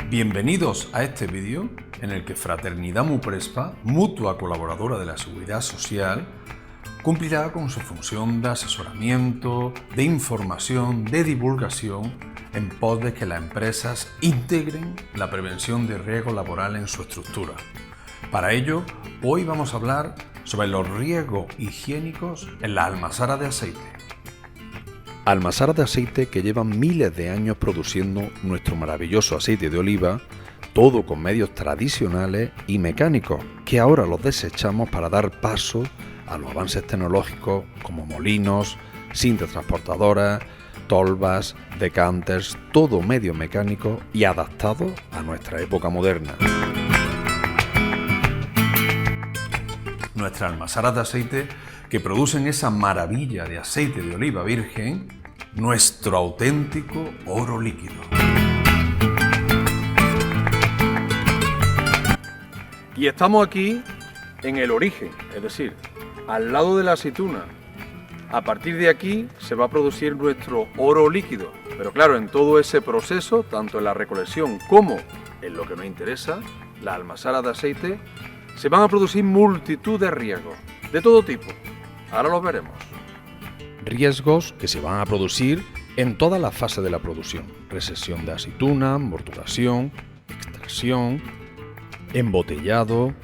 Bienvenidos a este vídeo en el que Fraternidad Muprespa, mutua colaboradora de la Seguridad Social, cumplirá con su función de asesoramiento, de información, de divulgación en pos de que las empresas integren la prevención de riesgo laboral en su estructura. Para ello, hoy vamos a hablar sobre los riesgos higiénicos en las almazaras de aceite. Almazaras de aceite que llevan miles de años produciendo nuestro maravilloso aceite de oliva, todo con medios tradicionales y mecánicos, que ahora los desechamos para dar paso a los avances tecnológicos como molinos, cintas transportadoras, tolvas, decanters, todo medio mecánico y adaptado a nuestra época moderna. Nuestras almazaras de aceite que producen esa maravilla de aceite de oliva virgen, nuestro auténtico oro líquido. Y estamos aquí en el origen, es decir, al lado de la aceituna. A partir de aquí se va a producir nuestro oro líquido, pero claro, en todo ese proceso, tanto en la recolección como en lo que nos interesa, las almazaras de aceite, se van a producir multitud de riesgos, de todo tipo. Ahora los veremos. Riesgos que se van a producir en todas las fases de la producción: resección de aceituna, morturación, extracción, embotellado,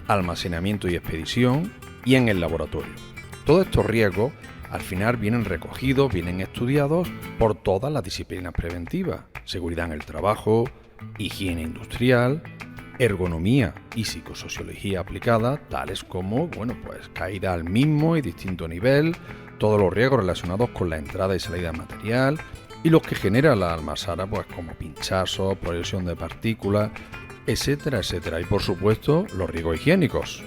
almacenamiento y expedición y en el laboratorio. Todos estos riesgos al final vienen recogidos, vienen estudiados por todas las disciplinas preventivas: seguridad en el trabajo, higiene industrial, ergonomía y psicosociología aplicada, tales como, caída al mismo y distinto nivel, todos los riesgos relacionados con la entrada y salida de material y los que genera la almazara, como pinchazos, proyección de partículas, etcétera, etcétera. Y por supuesto, los riesgos higiénicos.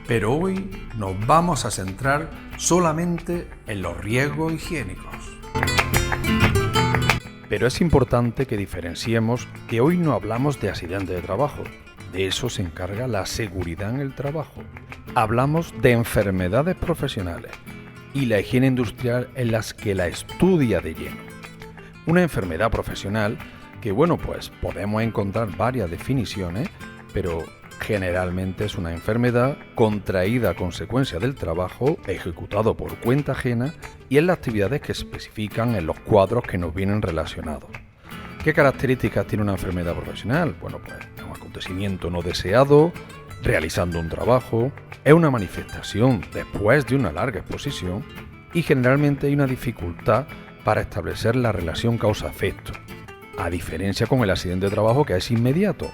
Pero hoy nos vamos a centrar solamente en los riesgos higiénicos. Pero es importante que diferenciemos que hoy no hablamos de accidentes de trabajo. De eso se encarga la seguridad en el trabajo. Hablamos de enfermedades profesionales y la higiene industrial en las que la estudia de lleno. Una enfermedad profesional que, podemos encontrar varias definiciones, pero generalmente es una enfermedad contraída a consecuencia del trabajo ejecutado por cuenta ajena y en las actividades que se especifican en los cuadros que nos vienen relacionados. ¿Qué características tiene una enfermedad profesional? Es un acontecimiento no deseado, realizando un trabajo, es una manifestación después de una larga exposición y generalmente hay una dificultad para establecer la relación causa-efecto, a diferencia con el accidente de trabajo que es inmediato.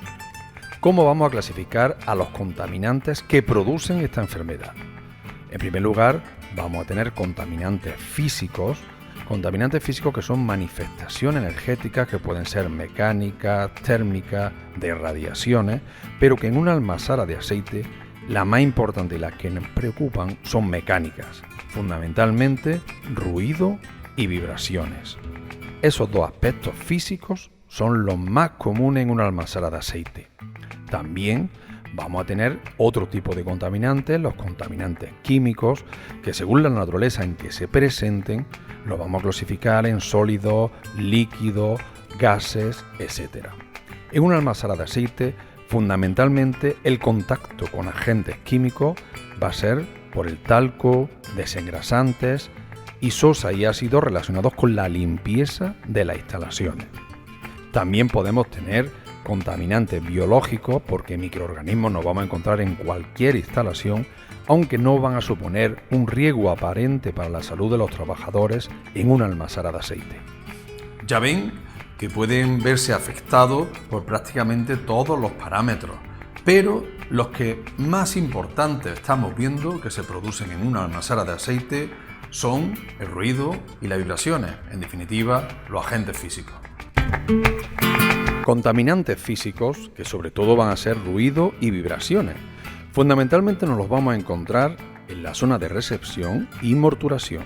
¿Cómo vamos a clasificar a los contaminantes que producen esta enfermedad? En primer lugar, vamos a tener contaminantes físicos que son manifestaciones energéticas que pueden ser mecánicas, térmicas, de radiaciones, pero que en una almazara de aceite, la más importante y las que nos preocupan son mecánicas, fundamentalmente ruido y vibraciones. Esos dos aspectos físicos son los más comunes en una almazara de aceite. También vamos a tener otro tipo de contaminantes, los contaminantes químicos, que según la naturaleza en que se presenten, los vamos a clasificar en sólidos, líquidos, gases, etc. En una almazara de aceite, fundamentalmente el contacto con agentes químicos va a ser por el talco, desengrasantes y sosa y ácidos relacionados con la limpieza de las instalaciones. También podemos tener contaminantes biológicos porque microorganismos nos vamos a encontrar en cualquier instalación, aunque no van a suponer un riesgo aparente para la salud de los trabajadores en una almazara de aceite. Ya ven que pueden verse afectados por prácticamente todos los parámetros, pero los que más importantes estamos viendo que se producen en una almazara de aceite son el ruido y las vibraciones, en definitiva, los agentes físicos. Contaminantes físicos que sobre todo van a ser ruido y vibraciones. Fundamentalmente nos los vamos a encontrar en la zona de recepción y morturación.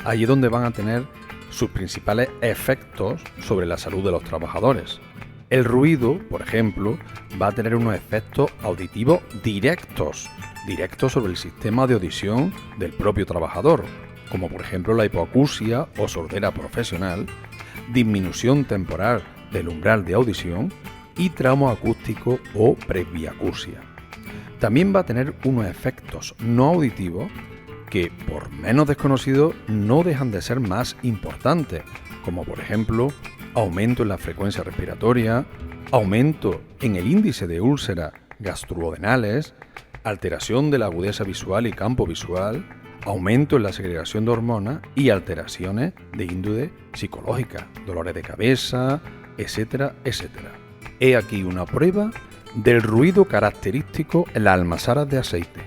Allí es donde van a tener sus principales efectos sobre la salud de los trabajadores. El ruido, por ejemplo, va a tener unos efectos auditivos directos sobre el sistema de audición del propio trabajador. como por ejemplo la hipoacusia o sordera profesional, disminución temporal del umbral de audición y trauma acústico o presbiacusia. También va a tener unos efectos no auditivos que, por menos desconocidos, no dejan de ser más importantes, como por ejemplo aumento en la frecuencia respiratoria, aumento en el índice de úlceras gastrodenales, alteración de la agudeza visual y campo visual, aumento en la segregación de hormonas y alteraciones de índole psicológica, dolores de cabeza, etcétera, etcétera. He aquí una prueba del ruido característico en las almazaras de aceite.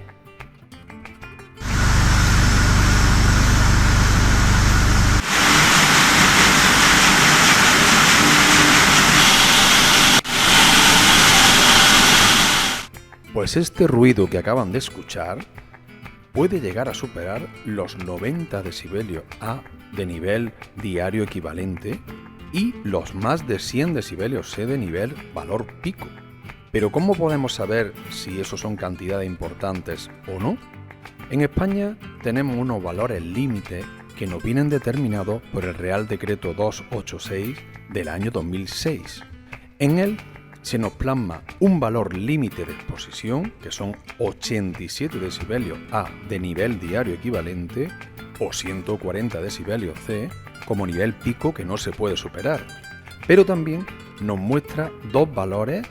Pues este ruido que acaban de escuchar puede llegar a superar los 90 decibelios A de nivel diario equivalente y los más de 100 decibelios C de nivel valor pico. Pero ¿cómo podemos saber si esos son cantidades importantes o no? En España tenemos unos valores límites que nos vienen determinados por el Real Decreto 286 del año 2006. En él se nos plasma un valor límite de exposición, que son 87 decibelios A de nivel diario equivalente o 140 decibelios C como nivel pico que no se puede superar. Pero también nos muestra dos valores,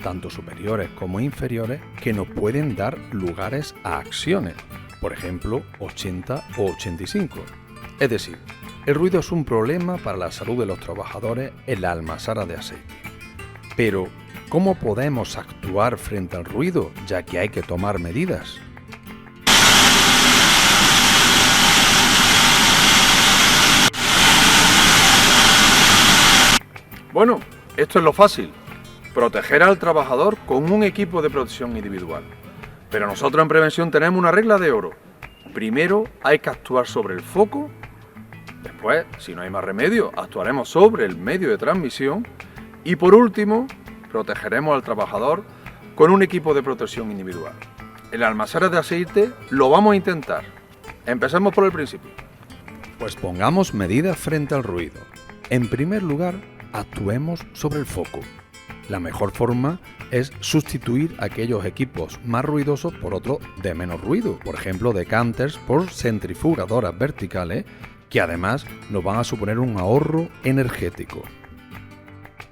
tanto superiores como inferiores, que nos pueden dar lugares a acciones, por ejemplo 80 o 85. Es decir, el ruido es un problema para la salud de los trabajadores en la almazara de aceite. Pero, ¿cómo podemos actuar frente al ruido, ya que hay que tomar medidas? Bueno, esto es lo fácil, proteger al trabajador con un equipo de protección individual. Pero nosotros en prevención tenemos una regla de oro. Primero hay que actuar sobre el foco, después, si no hay más remedio, actuaremos sobre el medio de transmisión y por último, protegeremos al trabajador con un equipo de protección individual. En las almazaras de aceite lo vamos a intentar. Empecemos por el principio. Pues pongamos medidas frente al ruido. En primer lugar, actuemos sobre el foco. La mejor forma es sustituir aquellos equipos más ruidosos por otros de menos ruido, por ejemplo decanters por centrifugadoras verticales, que además nos van a suponer un ahorro energético.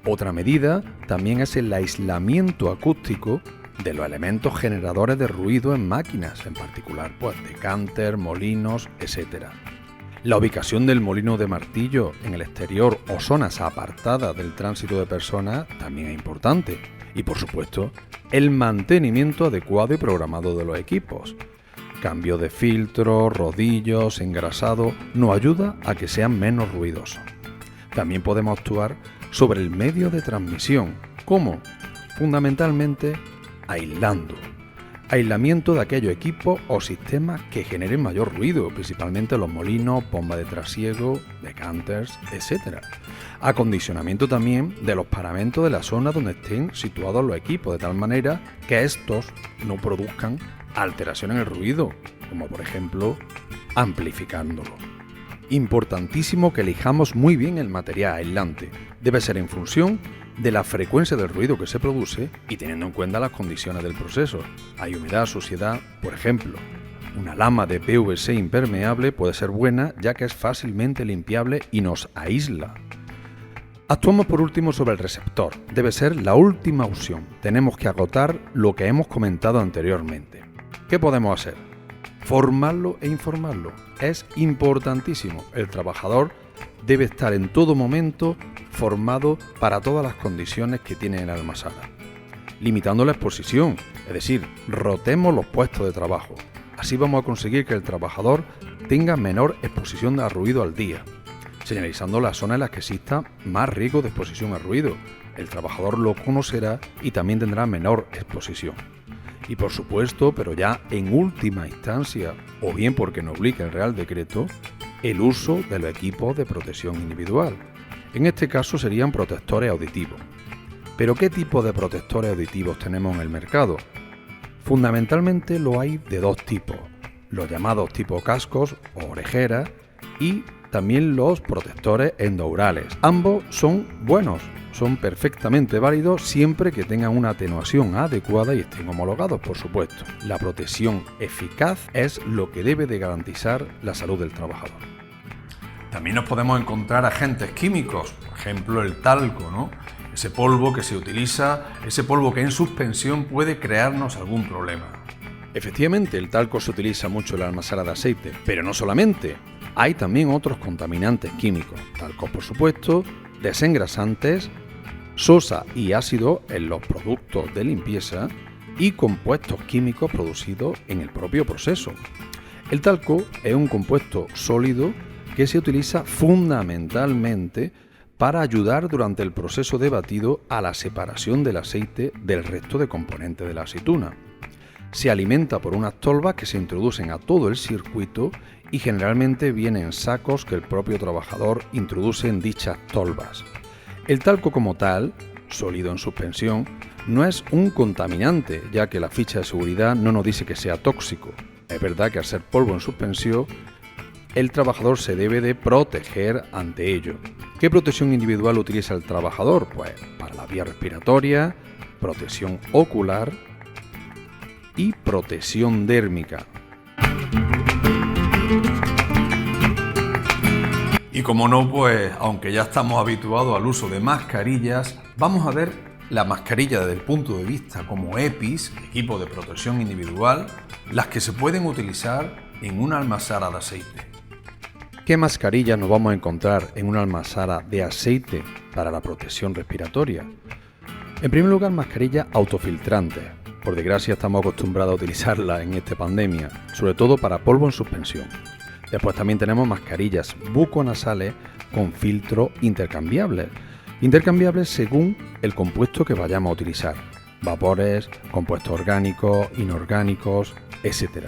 Otra medida también es el aislamiento acústico de los elementos generadores de ruido en máquinas, en particular pues decanter, molinos, etc. La ubicación del molino de martillo en el exterior o zonas apartadas del tránsito de personas también es importante. Y por supuesto, el mantenimiento adecuado y programado de los equipos. Cambio de filtros, rodillos, engrasado, nos ayuda a que sean menos ruidosos. También podemos actuar sobre el medio de transmisión. ¿Cómo? Fundamentalmente aislando. Aislamiento de aquellos equipos o sistemas que generen mayor ruido, principalmente los molinos, bombas de trasiego, decanters, etc. Acondicionamiento también de los paramentos de la zona donde estén situados los equipos, de tal manera que estos no produzcan alteración en el ruido, como por ejemplo amplificándolo. Importantísimo que elijamos muy bien el material aislante. Debe ser en función de la frecuencia del ruido que se produce y teniendo en cuenta las condiciones del proceso. Hay humedad, suciedad, por ejemplo. Una lama de PVC impermeable puede ser buena ya que es fácilmente limpiable y nos aísla. Actuamos por último sobre el receptor. Debe ser la última opción. Tenemos que agotar lo que hemos comentado anteriormente. ¿Qué podemos hacer? Formarlo e informarlo. Es importantísimo. El trabajador debe estar en todo momento formado para todas las condiciones que tiene en la almazara. Limitando la exposición, es decir, rotemos los puestos de trabajo. Así vamos a conseguir que el trabajador tenga menor exposición a ruido al día. Señalizando las zonas en las que exista más riesgo de exposición al ruido. El trabajador lo conocerá y también tendrá menor exposición. Y por supuesto, pero ya en última instancia, o bien porque nos obliga el Real Decreto, el uso de los equipos de protección individual. En este caso serían protectores auditivos. ¿Pero qué tipo de protectores auditivos tenemos en el mercado? Fundamentalmente lo hay de dos tipos, los llamados tipo cascos o orejeras y también los protectores endourales. Ambos son buenos, son perfectamente válidos siempre que tengan una atenuación adecuada y estén homologados, por supuesto. La protección eficaz es lo que debe de garantizar la salud del trabajador. También nos podemos encontrar agentes químicos, por ejemplo el talco, ¿no? Ese polvo que se utiliza, ese polvo que en suspensión puede crearnos algún problema. Efectivamente, el talco se utiliza mucho en la almazara de aceite, pero no solamente. Hay también otros contaminantes químicos, talcos por supuesto, desengrasantes, sosa y ácido en los productos de limpieza y compuestos químicos producidos en el propio proceso. El talco es un compuesto sólido que se utiliza fundamentalmente para ayudar durante el proceso de batido a la separación del aceite del resto de componentes de la aceituna. Se alimenta por unas tolvas que se introducen a todo el circuito y generalmente vienen en sacos que el propio trabajador introduce en dichas tolvas. El talco como tal, sólido en suspensión, no es un contaminante, ya que la ficha de seguridad no nos dice que sea tóxico. Es verdad que al ser polvo en suspensión, el trabajador se debe de proteger ante ello. ¿Qué protección individual utiliza el trabajador? Pues para la vía respiratoria, protección ocular y protección dérmica. Y como no, pues aunque ya estamos habituados al uso de mascarillas, vamos a ver la mascarilla desde el punto de vista como EPIs, equipo de protección individual, las que se pueden utilizar en una almazara de aceite. ¿Qué mascarilla nos vamos a encontrar en una almazara de aceite para la protección respiratoria? En primer lugar, mascarillas autofiltrantes. Por desgracia estamos acostumbrados a utilizarlas en esta pandemia, sobre todo para polvo en suspensión. Después también tenemos mascarillas buconasales con filtro intercambiables. Intercambiables según el compuesto que vayamos a utilizar. Vapores, compuestos orgánicos, inorgánicos, etc.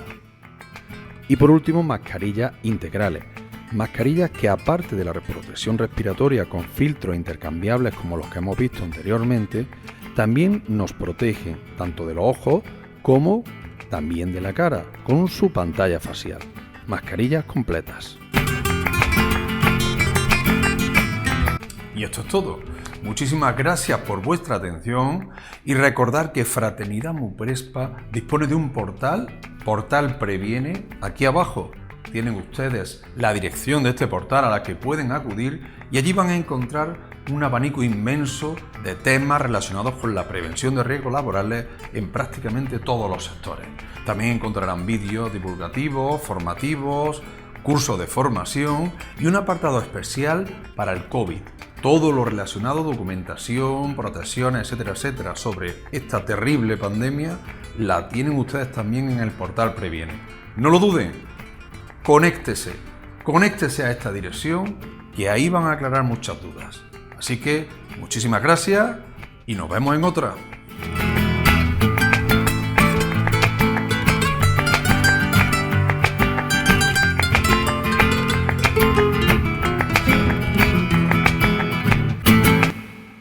Y por último, mascarillas integrales. Mascarillas que aparte de la protección respiratoria con filtros intercambiables como los que hemos visto anteriormente, también nos protegen tanto de los ojos como también de la cara, con su pantalla facial. Mascarillas completas. Y esto es todo. Muchísimas gracias por vuestra atención y recordar que Fraternidad Muprespa dispone de un portal, Portal Previene. Aquí abajo tienen ustedes la dirección de este portal a la que pueden acudir y allí van a encontrar un abanico inmenso de temas relacionados con la prevención de riesgos laborales en prácticamente todos los sectores. También encontrarán vídeos divulgativos, formativos, cursos de formación y un apartado especial para el COVID. Todo lo relacionado, documentación, protecciones, etcétera, etcétera, sobre esta terrible pandemia, la tienen ustedes también en el portal Previene. No lo duden, conéctese a esta dirección, que ahí van a aclarar muchas dudas. Así que, muchísimas gracias y nos vemos en otra.